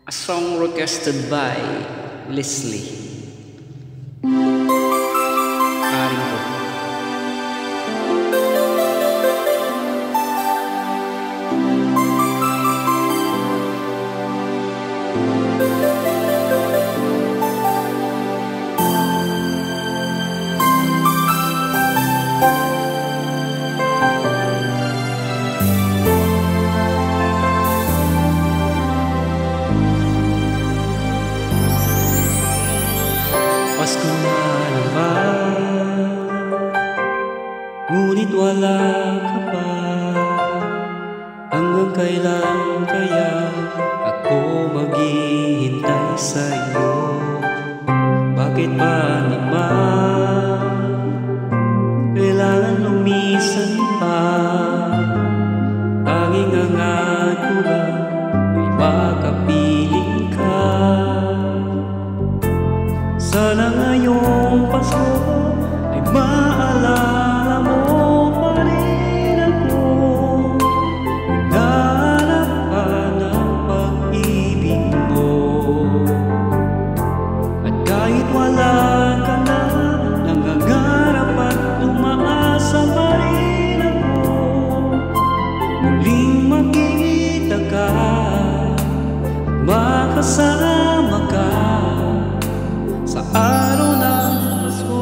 A song requested by Leslie. Pasko na naman, ngunit wala ka pa. Hanggang kailan kaya ako maghihintay sa'yo? Bakit ba naman kailangan lumisan pa? Tanging hangad ko lang ay makapiling ka. Sana ngayong Pasko ay maalala mo pa rin ako. Naghanap ka ng pag-ibig mo. At kahit wala ka na, nangangarap at umaasa pa rin ako. Muling makikita ka, makasama ka sa araw ng Pasko.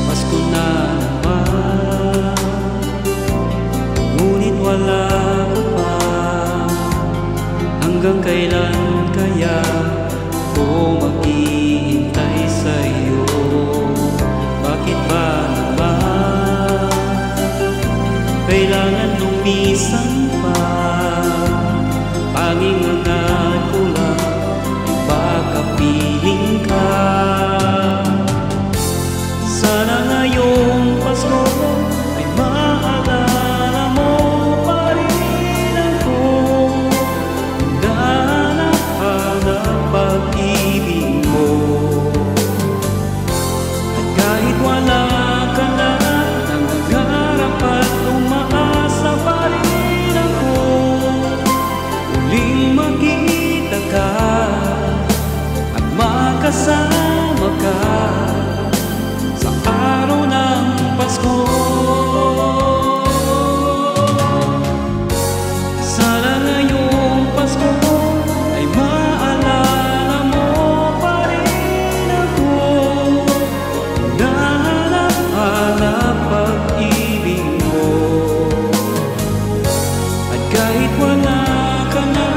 Pasko na naman, ngunit wala ka pa. Hanggang kailan kaya ako maghihintay sa'yo? Bakit ba naman kailangan lumisan pa? Tanging hangad ko lang ay makapiling ka. Sana ngayong Pasko ay maalala mo pa rin ako. Naghanap ka ng pag-ibig mo. At kahit wala ka na, nangangarap at umaasa pa rin ako. Muling makita ka at makasama ka sa araw ng Pasko. Sana ngayong Pasko ay maalala mo pa rin ako. Nahanap-hanap pag-ibig mo. At kahit wala ka na,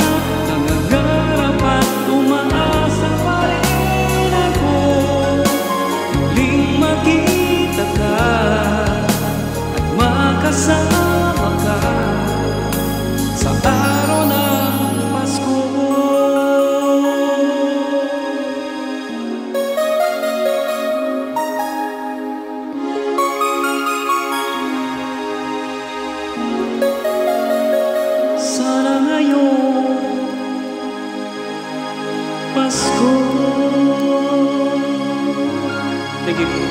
nangangarap at umaasa pa rin ako. Muling makita ka at makasama ka sa araw ng Pasko. Sana ngayong Pasko. Thank you.